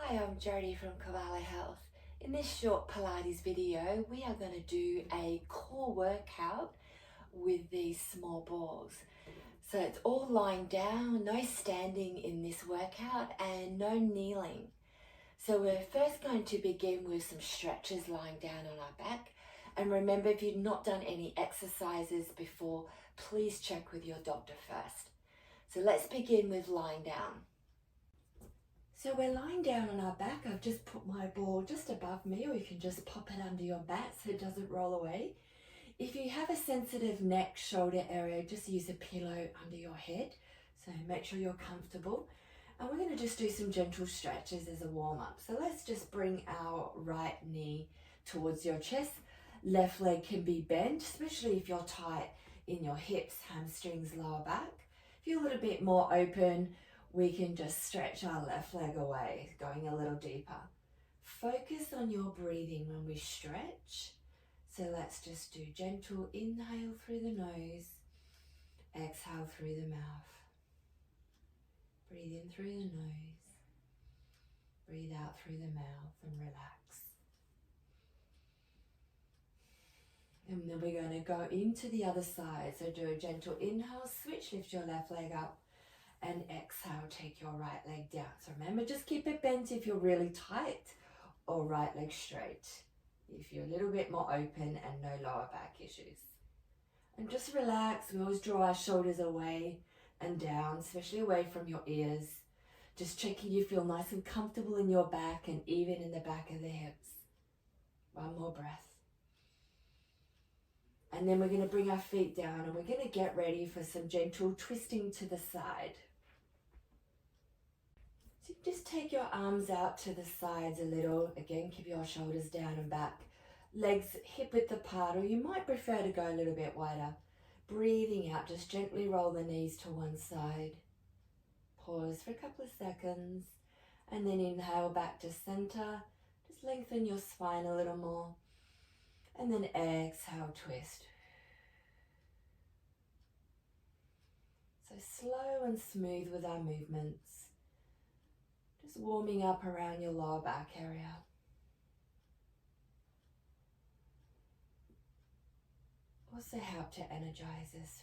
Hi, I'm Jodie from Koala Health. In this short Pilates video, we are going to do a core workout with these small balls. So it's all lying down, no standing in this workout and no kneeling. So we're first going to begin with some stretches lying down on our back. And remember, if you've not done any exercises before, please check with your doctor first. So let's begin with lying down. So we're lying down on our back. I've just put my ball just above me, or you can just pop it under your back so it doesn't roll away. If you have a sensitive neck, shoulder area, just use a pillow under your head. So make sure you're comfortable. And we're going to just do some gentle stretches as a warm-up. So let's just bring our right knee towards your chest. Left leg can be bent, especially if you're tight in your hips, hamstrings, lower back. If you're a little bit more open, we can just stretch our left leg away, going a little deeper. Focus on your breathing when we stretch. So let's just do gentle inhale through the nose, exhale through the mouth. Breathe in through the nose, breathe out through the mouth and relax. And then we're going to go into the other side. So do a gentle inhale, switch, lift your left leg up. And exhale, take your right leg down. So remember, just keep it bent if you're really tight, or right leg straight if you're a little bit more open and no lower back issues. And just relax. We always draw our shoulders away and down, especially away from your ears. Just checking you feel nice and comfortable in your back and even in the back of the hips. One more breath. And then we're going to bring our feet down and we're going to get ready for some gentle twisting to the side. So just take your arms out to the sides a little. Again, keep your shoulders down and back. Legs hip width apart, or you might prefer to go a little bit wider. Breathing out, just gently roll the knees to one side. Pause for a couple of seconds. And then inhale back to center. Just lengthen your spine a little more. And then exhale, twist. So slow and smooth with our movements. Just warming up around your lower back area. Also help to energize us.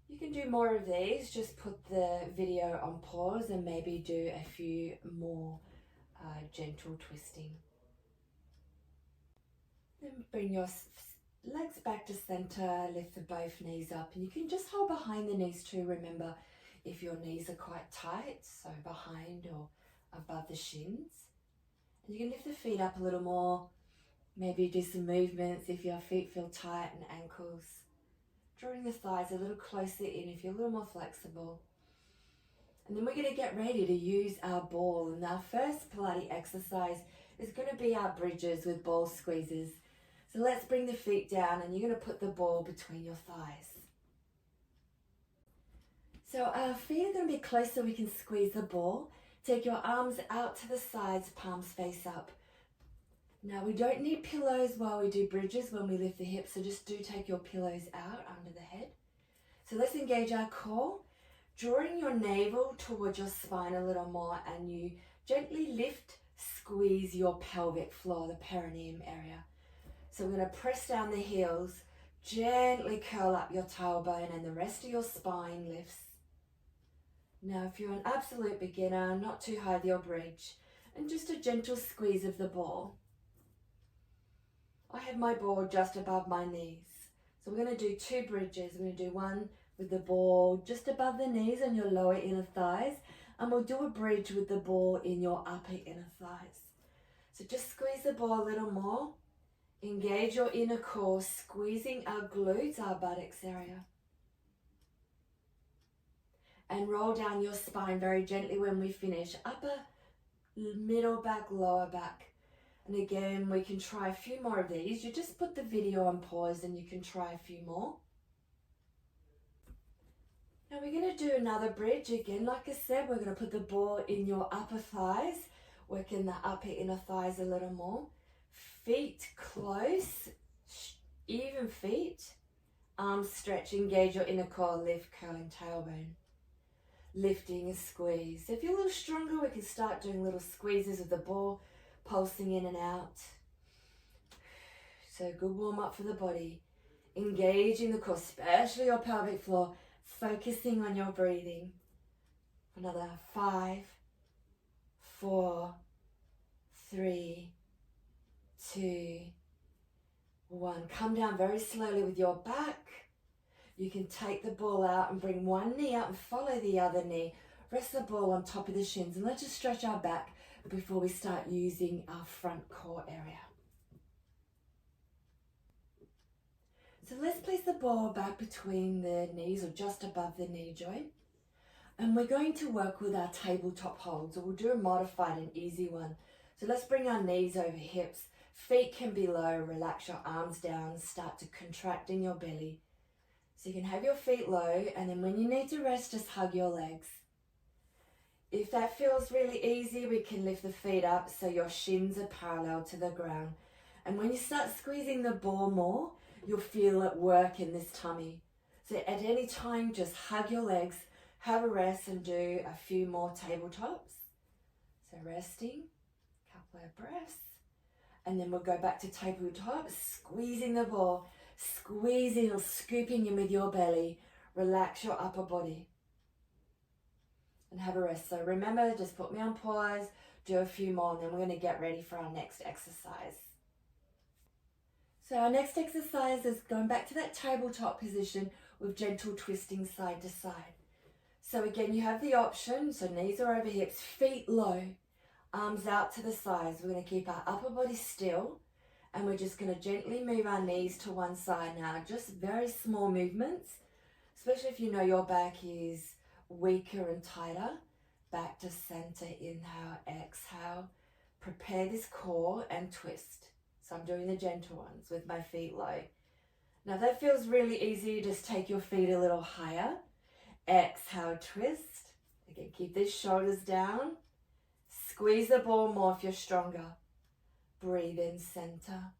You can do more of these. Just put the video on pause and maybe do a few more gentle twisting. Then bring your legs back to center, lift the both knees up, and you can just hold behind the knees too. Remember, if your knees are quite tight, so behind or above the shins. And you can lift the feet up a little more, maybe do some movements if your feet feel tight and ankles. Drawing the thighs a little closer in if you're a little more flexible. And then we're going to get ready to use our ball. And our first Pilates exercise is going to be our bridges with ball squeezes. So let's bring the feet down and you're going to put the ball between your thighs. So our feet are going to be close so we can squeeze the ball. Take your arms out to the sides, palms face up. Now we don't need pillows while we do bridges when we lift the hips, so just do take your pillows out under the head. So let's engage our core, drawing your navel towards your spine a little more, and you gently lift, squeeze your pelvic floor, the perineum area. So we're going to press down the heels, gently curl up your tailbone and the rest of your spine lifts. Now if you're an absolute beginner, not too hard your bridge, and just a gentle squeeze of the ball. I have my ball just above my knees. So we're going to do two bridges. We're going to do one with the ball just above the knees and your lower inner thighs, and we'll do a bridge with the ball in your upper inner thighs. So just squeeze the ball a little more. Engage your inner core, squeezing our glutes, our buttocks area. And roll down your spine very gently when we finish. Upper, middle back, lower back. And again, we can try a few more of these. You just put the video on pause and you can try a few more. Now we're going to do another bridge. Again, like I said, we're going to put the ball in your upper thighs. Working the upper inner thighs a little more. Feet close, even feet. Arms stretch, engage your inner core, lift, curling tailbone. lifting and squeeze. So if you're a little stronger, we can start doing little squeezes of the ball, pulsing in and out. So good warm up for the body. Engaging the core, especially your pelvic floor, focusing on your breathing. Another 5, 4, 3, 2, 1. Come down very slowly with your back. You can take the ball out and bring one knee out and follow the other knee. Rest the ball on top of the shins, and let's just stretch our back before we start using our front core area. So let's place the ball back between the knees or just above the knee joint. And we're going to work with our tabletop holds. So we'll do a modified and easy one. So let's bring our knees over hips. Feet can be low. Relax your arms down. Start to contract in your belly. So you can have your feet low, and then when you need to rest, just hug your legs. If that feels really easy, we can lift the feet up so your shins are parallel to the ground. And when you start squeezing the ball more, you'll feel it work in this tummy. So at any time, just hug your legs, have a rest, and do a few more tabletops. So resting, couple of breaths, and then we'll go back to tabletop, squeezing the ball, squeezing or scooping in with your belly. Relax your upper body and have a rest. So remember, just put me on pause, do a few more, and then we're going to get ready for our next exercise. So our next exercise is going back to that tabletop position with gentle twisting side to side. So again, you have the option, so knees are over hips, feet low, arms out to the sides. We're going to keep our upper body still, and we're just going to gently move our knees to one side now. Just very small movements, especially if you know your back is weaker and tighter. Back to center, inhale, exhale. Prepare this core and twist. So I'm doing the gentle ones with my feet low. Now if that feels really easy, just take your feet a little higher. Exhale, twist. Again, keep these shoulders down. Squeeze the ball more if you're stronger. Breathe in, center.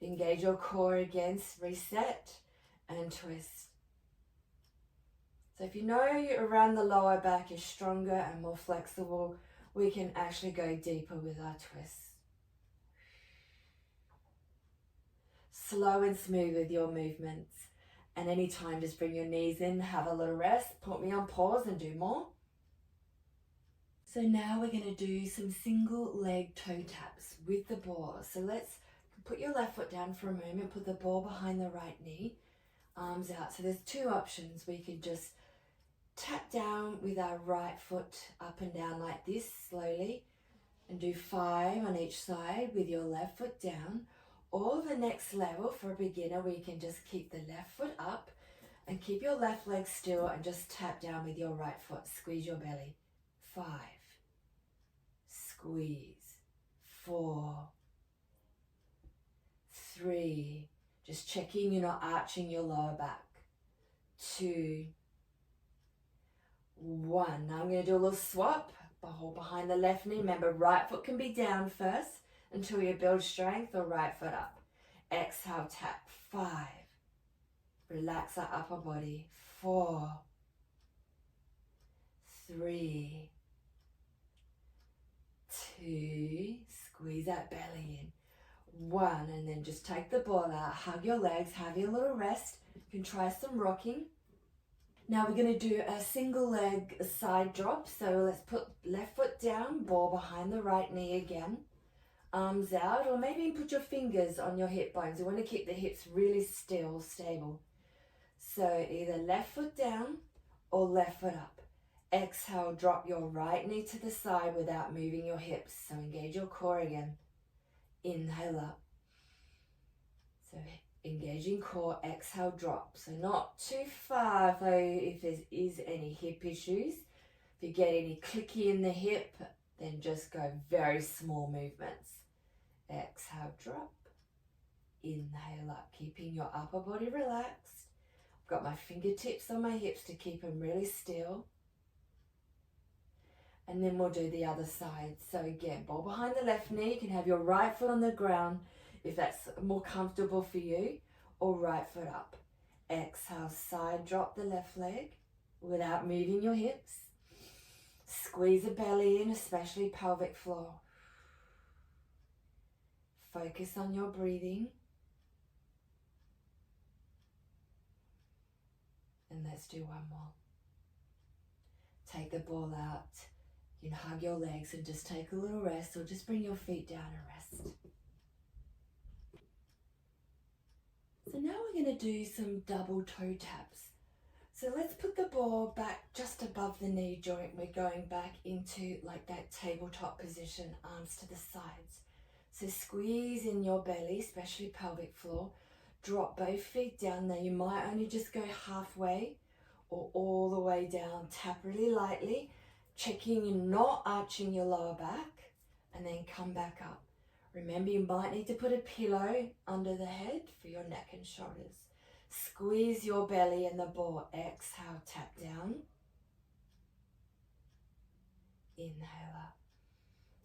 Engage your core again, reset and twist. So if you know around the lower back is stronger and more flexible, we can actually go deeper with our twists. Slow and smooth with your movements. And anytime, just bring your knees in, have a little rest, put me on pause and do more. So now we're going to do some single leg toe taps with the ball. So let's put your left foot down for a moment, put the ball behind the right knee, arms out. So there's two options. We can just tap down with our right foot up and down like this slowly and do 5 on each side with your left foot down. Or the next level for a beginner, we can just keep the left foot up and keep your left leg still and just tap down with your right foot. Squeeze your belly. 5. Squeeze. 4. 3. Just checking you're not arching your lower back. 2. 1. Now I'm going to do a little swap. Hold behind the left knee. Remember, right foot can be down first until you build strength, or right foot up. Exhale, tap. 5. Relax our upper body. 4. 3. 2. Squeeze that belly in. 1. And then just take the ball out. Hug your legs. Have your little rest. You can try some rocking. Now we're going to do a single leg side drop. So let's put left foot down, ball behind the right knee again. Arms out, or maybe put your fingers on your hip bones. You want to keep the hips really still, stable. So either left foot down or left foot up. Exhale, drop your right knee to the side without moving your hips. So engage your core again. Inhale up. So engaging core, exhale, drop. So not too far though if there is any hip issues. If you get any clicky in the hip, then just go very small movements. Exhale, drop. Inhale up, keeping your upper body relaxed. I've got my fingertips on my hips to keep them really still. And then we'll do the other side. So again, ball behind the left knee. You can have your right foot on the ground if that's more comfortable for you, or right foot up. Exhale, side drop the left leg. without moving your hips. Squeeze the belly in, especially pelvic floor. Focus on your breathing. And let's do one more. Take the ball out. You can hug your legs and just take a little rest, or just bring your feet down and rest. So now we're going to do some double toe taps. So let's put the ball back just above the knee joint. We're going back into like that tabletop position, arms to the sides. So squeeze in your belly, especially pelvic floor. Drop both feet down. Now you might only just go halfway or all the way down. Tap really lightly, checking you're not arching your lower back, and then come back up. Remember, you might need to put a pillow under the head for your neck and shoulders. Squeeze your belly and the ball. Exhale, tap down. Inhale up.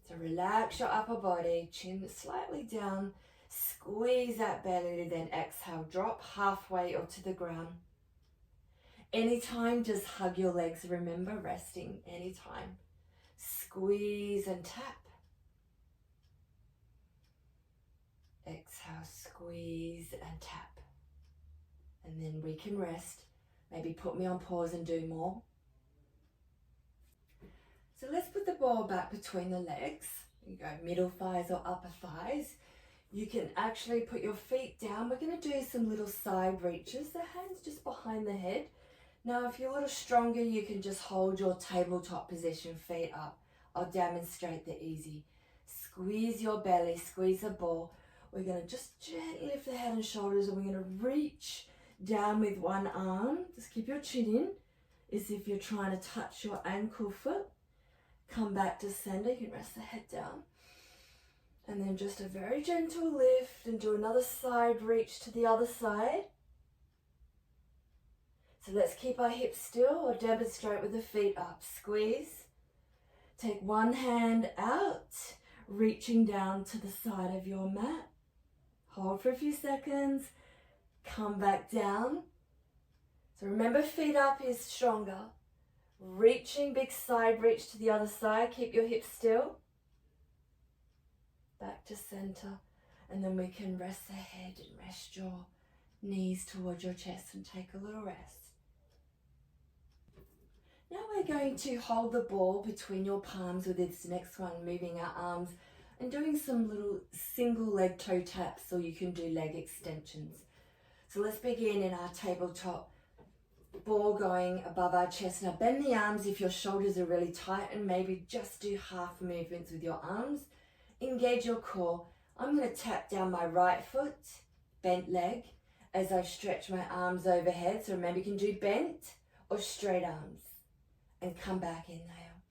So relax your upper body, chin slightly down. Squeeze that belly, then exhale, drop halfway or to the ground. Anytime, just hug your legs. Remember, resting anytime. Squeeze and tap. Exhale, squeeze and tap. And then we can rest. Maybe put me on pause and do more. So let's put the ball back between the legs. You go middle thighs or upper thighs. You can actually put your feet down. We're going to do some little side reaches. The hands just behind the head. Now, if you're a little stronger, you can just hold your tabletop position, feet up. I'll demonstrate the easy. Squeeze your belly, squeeze the ball. We're going to just gently lift the head and shoulders, and we're going to reach down with one arm. Just keep your chin in, as if you're trying to touch your ankle foot. Come back to center. You can rest the head down. And then just a very gentle lift, and do another side reach to the other side. So let's keep our hips still, or demonstrate with the feet up. Squeeze. Take one hand out, reaching down to the side of your mat. Hold for a few seconds. Come back down. So remember, feet up is stronger. Reaching, big side reach to the other side. Keep your hips still. Back to center. And then we can rest the head and rest your knees towards your chest and take a little rest. Now we're going to hold the ball between your palms with this next one, moving our arms and doing some little single leg toe taps, or you can do leg extensions. So let's begin in our tabletop. Ball going above our chest. Now bend the arms if your shoulders are really tight, and maybe just do half movements with your arms. Engage your core. I'm going to tap down my right foot, bent leg, as I stretch my arms overhead. So remember, you can do bent or straight arms. And come back, inhale.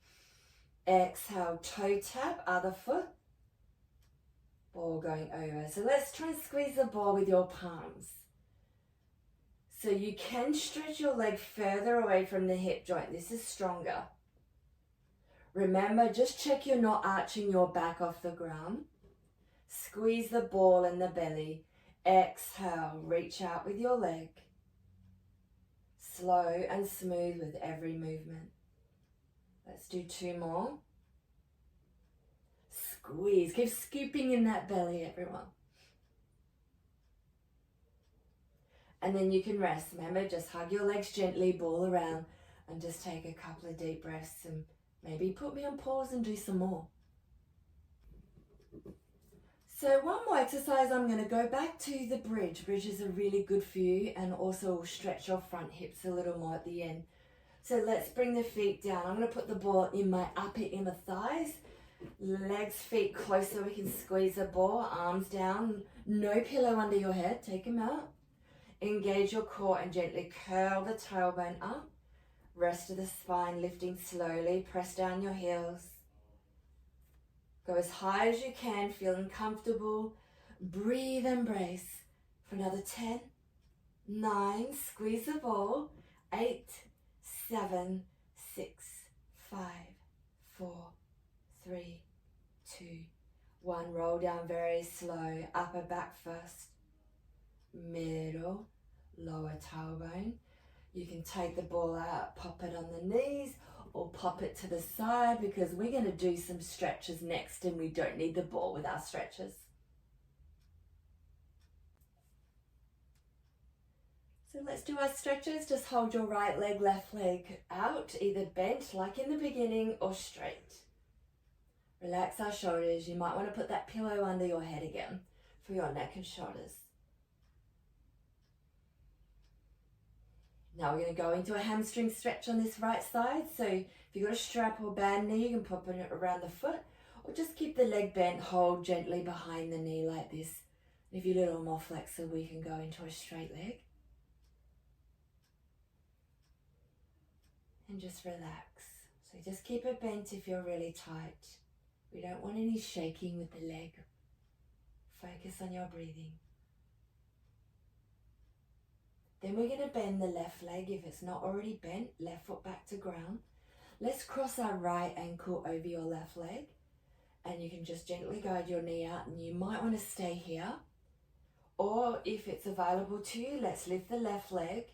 Exhale, toe tap, other foot. Ball going over. So let's try and squeeze the ball with your palms. So you can stretch your leg further away from the hip joint. This is stronger. Remember, just check you're not arching your back off the ground. Squeeze the ball in the belly. Exhale, reach out with your leg. Slow and smooth with every movement. Let's do two more. Squeeze. Keep scooping in that belly, everyone. And then you can rest. Remember, just hug your legs gently, ball around, and just take a couple of deep breaths, and maybe put me on pause and do some more. So one more exercise, I'm going to go back to the bridge. Bridges are really good for you, and also will stretch your front hips a little more at the end. So let's bring the feet down. I'm going to put the ball in my upper inner thighs. Legs, feet close so we can squeeze the ball. Arms down. No pillow under your head. Take them out. Engage your core and gently curl the tailbone up. Rest of the spine lifting slowly. Press down your heels. Go as high as you can, feeling comfortable. Breathe and brace for another 10, 9, squeeze the ball, 8, 7, 6, 5, 4, 3, 2, 1. Roll down very slow, upper back first, middle, lower tailbone. You can take the ball out, pop it on the knees, or pop it to the side, because we're going to do some stretches next and we don't need the ball with our stretches. So let's do our stretches. Just hold your right leg, left leg out, either bent like in the beginning or straight. Relax our shoulders. You might want to put that pillow under your head again for your neck and shoulders. Now we're going to go into a hamstring stretch on this right side. So if you've got a strap or band knee, you can pop it around the foot, or just keep the leg bent, hold gently behind the knee like this. And if you're a little more flexible, we can go into a straight leg. And just relax. So just keep it bent if you're really tight. We don't want any shaking with the leg. Focus on your breathing. Then we're going to bend the left leg if it's not already bent, left foot back to ground. Let's cross our right ankle over your left leg, and you can just gently guide your knee out, and you might want to stay here. Or if it's available to you, let's lift the left leg.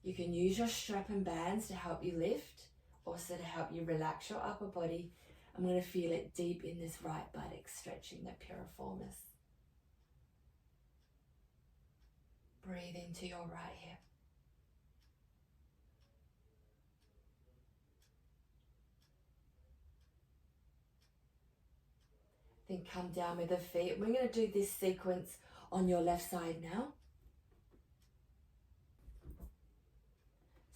You can use your strap and bands to help you lift, also to help you relax your upper body. I'm going to feel it deep in this right buttock, stretching the piriformis. Breathe into your right hip. Then come down with the feet. We're going to do this sequence on your left side now.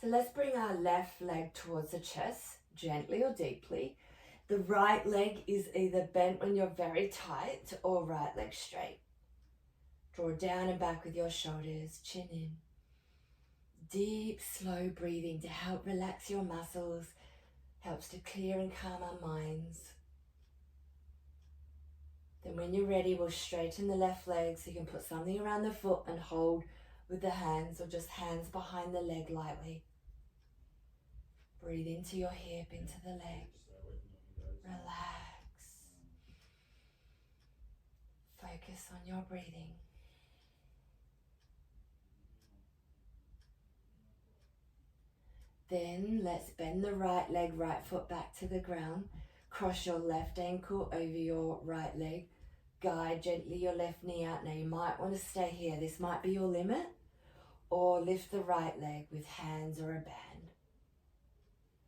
So let's bring our left leg towards the chest, gently or deeply. The right leg is either bent when you're very tight or right leg straight. Draw down and back with your shoulders, chin in. Deep, slow breathing to help relax your muscles, helps to clear and calm our minds. Then when you're ready, we'll straighten the left leg so you can put something around the foot and hold with the hands, or just hands behind the leg lightly. Breathe into your hip, into the leg. Relax. Focus on your breathing. Then let's bend the right leg, right foot back to the ground. Cross your left ankle over your right leg. Guide gently your left knee out. Now you might want to stay here. This might be your limit. Or lift the right leg with hands or a band.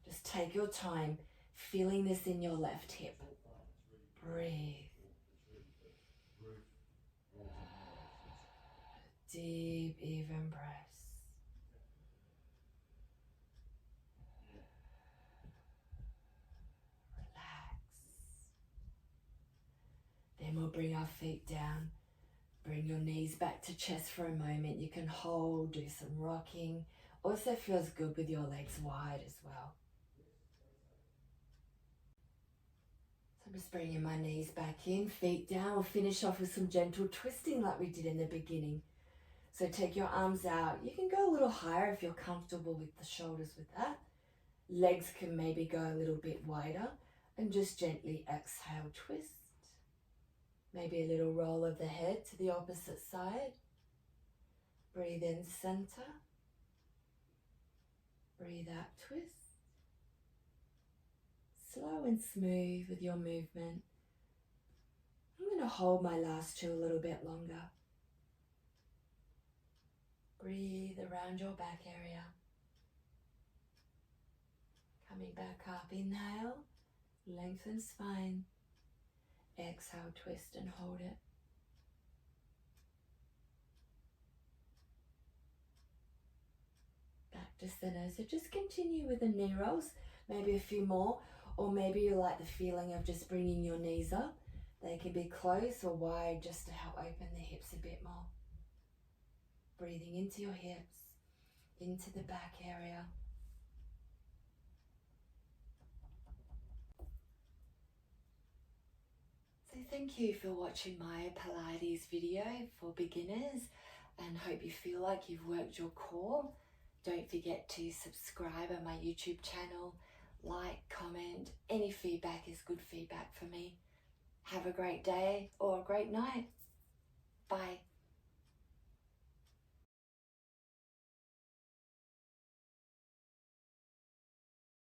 Just take your time feeling this in your left hip. Breathe. Deep, even breaths. Then we'll bring our feet down. Bring your knees back to chest for a moment. You can hold, do some rocking. Also feels good with your legs wide as well. So I'm just bringing my knees back in, feet down. We'll finish off with some gentle twisting like we did in the beginning. So take your arms out. You can go a little higher if you're comfortable with the shoulders with that. Legs can maybe go a little bit wider, and just gently exhale, twist. Maybe a little roll of the head to the opposite side. Breathe in, center. Breathe out, twist. Slow and smooth with your movement. I'm going to hold my last two a little bit longer. Breathe around your back area. Coming back up, inhale, lengthen spine. Exhale, twist and hold it. Back to center. So just continue with the knee rolls, maybe a few more, or maybe you like the feeling of just bringing your knees up. They can be close or wide just to help open the hips a bit more. Breathing into your hips, into the back area. So thank you for watching my Pilates video for beginners, and hope you feel like you've worked your core. Don't forget to subscribe on my YouTube channel, like, comment. Any feedback is good feedback for me. Have a great day or a great night. Bye.